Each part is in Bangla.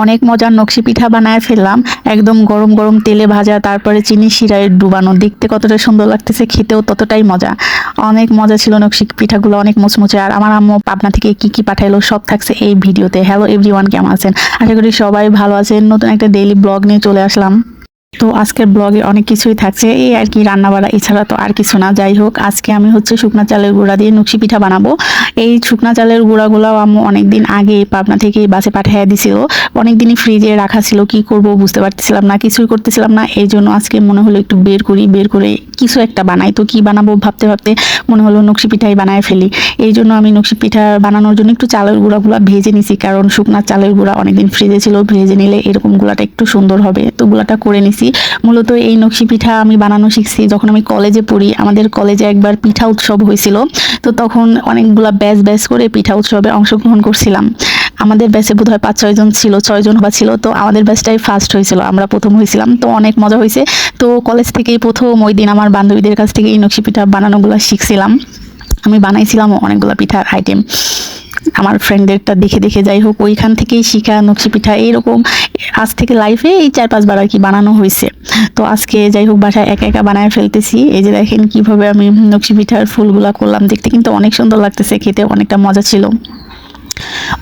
অনেক মজার নকশি পিঠা বানায় ফেললাম, একদম গরম গরম তেলে ভাজা, তারপরে চিনি শিরায় ডুবানো। দেখতে কতটা সুন্দর লাগতেছে, খেতেও ততটাই মজা। অনেক মজা ছিল নকশি পিঠাগুলো, অনেক মুচমুচে। আর আমার আম্মু পাবনা থেকে কি কি পাঠাইলো সব থাকছে এই ভিডিওতে। হ্যালো এভরিওয়ান, কেমন আছেন? আশা করি সবাই ভালো আছেন। নতুন একটা ডেইলি ব্লগ নিয়ে চলে আসলাম। তো আজকের ব্লগে অনেক কিছুই থাকছে, এই আর কি, রান্না বাড়া, এছাড়া তো আর কিছু না। যাই হোক, আজকে আমি শুকনা চালের গুঁড়া দিয়ে নকশি পিঠা বানাবো। এই শুকনা চালের গুঁড়াগুলাও আম্মু অনেকদিন আগে পাবনা থেকে বাসে পাঠিয়ে দিছিল। অনেকদিনই ফ্রিজে রাখা ছিল, কি করব বুঝতে পারতেছিলাম না, কিছুই করতেছিলাম না। এই জন্য আজকে মনে হলো একটু বের করে কিছু একটা বানাই। তো কি বানাবো ভাবতে ভাবতে মনে হলো নকশি পিঠাই বানায় ফেলি। এই জন্য আমি নকশি পিঠা বানানোর জন্য একটু চালের গুঁড়াগুলো ভেজে নিছি, কারণ শুকনা চালের গুঁড়া অনেকদিন ফ্রিজে ছিল, ভেজে নিলে এরকম গুঁড়াটা একটু সুন্দর হবে। তো গুঁড়াটা করে নিছি। মূলত এই নকশি পিঠা আমি বানানো শিখছি যখন আমি কলেজে পড়ি। আমাদের কলেজে একবার পিঠা উৎসব হয়েছিল, তো তখন অনেকগুলা ব্যাচ করে পিঠা উৎসবে অংশগ্রহণ করছিলাম। আমাদের ব্যাচে বোধহয় 5-6 জন ছিল, 6 জন বা ছিল। তো আমাদের ব্যাচটাই ফার্স্ট হয়েছিল, আমরা প্রথম হয়েছিলাম। তো অনেক মজা হয়েছে। তো কলেজ থেকেই প্রথম ওই দিন আমার বান্ধবীদের কাছ থেকে এই নকশি পিঠা বানানোগুলো শিখছিলাম। আমি বানাইছিলাম অনেকগুলো পিঠার আইটেম আমার ফ্রেন্ডদেরটা দেখে দেখে। যাই হোক, ওইখান থেকেই শিখা নকশি পিঠা এরকম আজ থেকে লাইফে এই 4-5 বার আর কি বানানো হয়েছে। তো আজকে যাই হোক বাসায় একা একা বানায় ফেলতেছি। এই যে দেখেন কিভাবে আমি নকশি পিঠার ফুলগুলা করলাম, দেখতে কিন্তু অনেক সুন্দর লাগতেছে, খেতে অনেকটা মজা ছিল।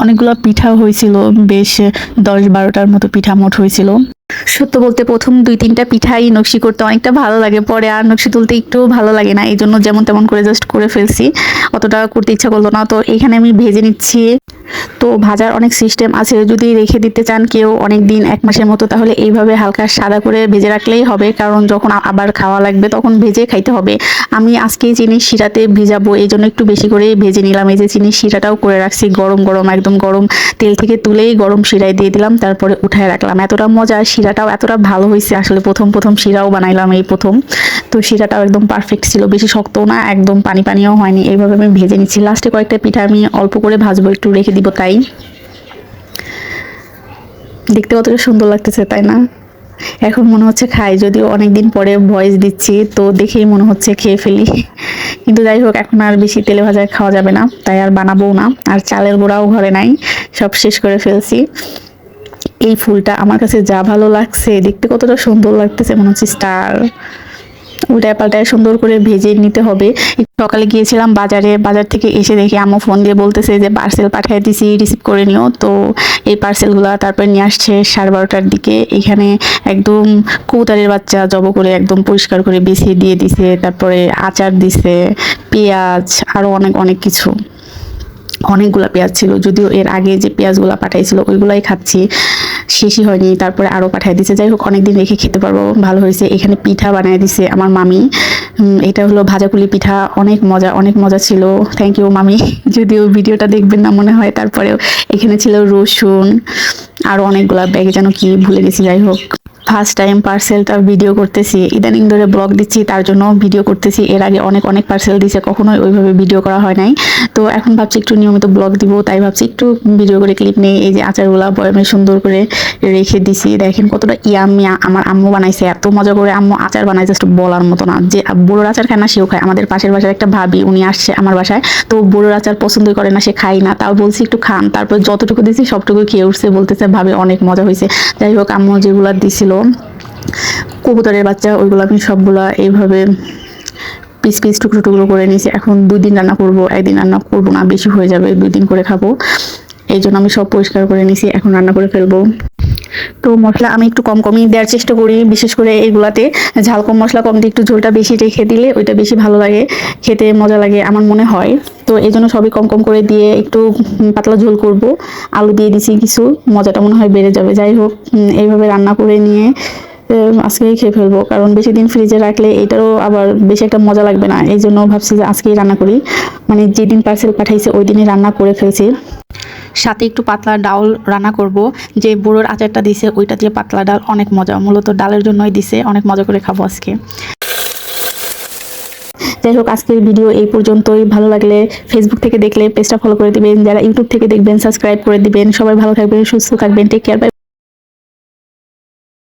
অনেকগুলো পিঠা হয়েছিল, বেশ 10-12টার মতো পিঠা মোট হয়েছিল। সত্য বলতে প্রথম 2-3টা পিঠাই নকশি করতে অনেকটা ভালো লাগে, পরে আর নকশি তুলতে একটু ভালো লাগে না। এই জন্য যেমন তেমন করে জাস্ট করে ফেলছি, অতটা করতে ইচ্ছা করলো না। তো এখানে আমি ভেজে নিচ্ছি। তো ভাজার অনেক সিস্টেম আছে, যদি রেখে দিতে চান কেউ অনেক দিন 1 মাসের মতো, তাহলে এইভাবে হালকা সাদা করে ভেজে রাখলেই হবে, কারণ যখন আবার খাওয়া লাগবে তখন ভেজে খাইতে হবে। আমি আজকে চিনির শিরাতে ভিজাবো, এই জন্য একটু বেশি করে ভেজে নিলাম। এই যে চিনির শিরাটাও করে রাখছি, গরম গরম, একদম গরম তেল থেকে তুলেই গরম শিরায় দিয়ে দিলাম, তারপরে উঠায় রাখলাম। এতটা মজা, শিরাটাও এতটা ভালো হয়েছে। আসলে প্রথম শিরাও বানাইলাম এই প্রথম। তো শিরাটাও একদম পারফেক্ট ছিল, বেশি শক্তও না, একদম পানিও হয়নি। এইভাবে আমি ভেজে নিচ্ছি। লাস্টে কয়েকটা পিঠা আমি অল্প করে ভাজবো, একটু রেখে দিব তাই। দেখতে কতটা সুন্দর লাগতেছে, তাই না? এখন মনে হচ্ছে খাই, যদিও অনেকদিন পরে ভয়েস দিচ্ছি, তো দেখেই মনে হচ্ছে খেয়ে ফেলি। কিন্তু যাই হোক, এখন আর বেশি তেলে ভাজা খাওয়া যাবে না, তাই আর বানাবোও না। আর চালের গুঁড়াও ঘরে নাই, সব শেষ করে ফেলছি। এই ফুলটা আমার কাছে যা ভালো লাগছে, দেখতে কতটা সুন্দর লাগতেছে, মনে হচ্ছে স্টার। উল্টায় পাল্টায় সুন্দর করে ভেজে নিতে হবে। সকালে গিয়েছিলাম বাজারে, বাজার থেকে এসে দেখি আম্মু ফোন দিয়ে বলতেছে যে পার্সেল পাঠিয়ে দিছি, রিসিভ করে নিও। তো এই পার্সেলগুলো তারপরে নিয়ে আসছে 12:30টার দিকে। এখানে একদম কবুতরের বাচ্চা জব করে একদম পরিষ্কার করে বেছে দিয়ে দিছে, তারপরে আচার দিছে, পেঁয়াজ, আরও অনেক অনেক কিছু। অনেকগুলো পেঁয়াজ ছিল, যদিও এর আগে যে পেঁয়াজগুলো পাঠাইছিল ওইগুলাই খাচ্ছি, শেষই হয়নি। তারপরে আরও পাঠিয়ে দিছে। যাই হোক, অনেকদিন রেখে খেতে পারবো, ভালো হয়েছে। এখানে পিঠা বানিয়ে দিছে আমার মামি। এটা হলো ভাজাকুলি পিঠা, অনেক মজা ছিল। থ্যাংক ইউ মামি। যদিও ভিডিওটা দেখবেন না মনে হয়, তারপরেও এখানে ছিল রসুন, আরও অনেকগুলা ব্যাগে যেন কি ভুলে গেছি। যাই হোক, ফার্স্ট টাইম পার্সেলটা ভিডিও করতেছি, ইদানিং ধরে ব্লগ দিচ্ছি তার জন্য ভিডিও করতেছি। এর আগে অনেক পার্সেল দিছে, কখনোই ওইভাবে ভিডিও করা হয় নাই। তো এখন ভাবছি একটু নিয়মিত ব্লগ দিব, তাই ভাবছি একটু ভিডিও করে ক্লিপ নেই। এই যে আচারগুলা বয়ামে সুন্দর করে রেখে দিছি, দেখেন কতটা ইয়াম্মি। আমার আম্মু বানাইছে, এত মজা করে আম্মু আচার বানায়, জাস্ট বলার মতো না। যে বড়োর আচার খায় না সেও খায়। আমাদের পাশের বাসার একটা ভাবি, উনি আসছে আমার বাসায়, তো বড়োর আচার পছন্দই করে না, সে খায় না। তাও বলছি একটু খান, তারপর যতটুকু দিছি সবটুকু খেয়ে উঠছে, বলতেছে ভাবি অনেক মজা হয়েছে। যাই হোক, আম্মু যেগুলা দিছিল কবুতরের বাচ্চা, ওইগুলো আমি সবগুলা এইভাবে পিস টুকরো করে নিয়েছি। এখন 2 দিন রান্না করব, 1 দিন রান্না করবো না, বেশি হয়ে যাবে, 2 দিন করে খাবো। এই জন্য আমি সব পরিষ্কার করে নিয়েছি, এখন রান্না করে ফেলবো। তো মশলা আমি একটু কমই দেওয়ার চেষ্টা করি, বিশেষ করে এইগুলাতে ঝাল কম, মশলা কম দিয়ে একটু ঝোলটা বেশি রেখে দিলে ওইটা বেশি ভালো লাগে, খেতে মজা লাগে আমার মনে হয়। তো এই জন্য সবই কম করে দিয়ে একটু পাতলা ঝোল করব। আলু দিয়ে দিছি কিছু, মজাটা মনে হয় বেড়ে যাবে। যাই হোক, এইভাবে রান্না করে নিয়ে আজকেই খেয়ে ফেলবো, কারণ বেশি দিন ফ্রিজে রাখলে এটারও আবার বেশি একটা মজা লাগবে না। এই জন্য ভাবছি যে আজকেই রান্না করি, মানে যেদিন পার্সেল পাঠাইছে ওই দিনই রান্না করে ফেলছি। সাথে একটু পাতলা ডাল রান্না করব। যে বড়োর আচারটা দিছে ওইটা দিয়ে পাতলা ডাল অনেক মজা, মূলত ডালের জন্যই দিছে, অনেক মজা করে খাবো আজকে। যাই হোক, আজকের ভিডিও এই পর্যন্তই। ভালো লাগলে ফেসবুক থেকে দেখলে পেজটা ফলো করে দিবেন, যারা ইউটিউব থেকে দেখবেন সাবস্ক্রাইব করে দিবেন। সবাই ভালো থাকবেন, সুস্থ থাকবেন, টেক কেয়ার, বাই।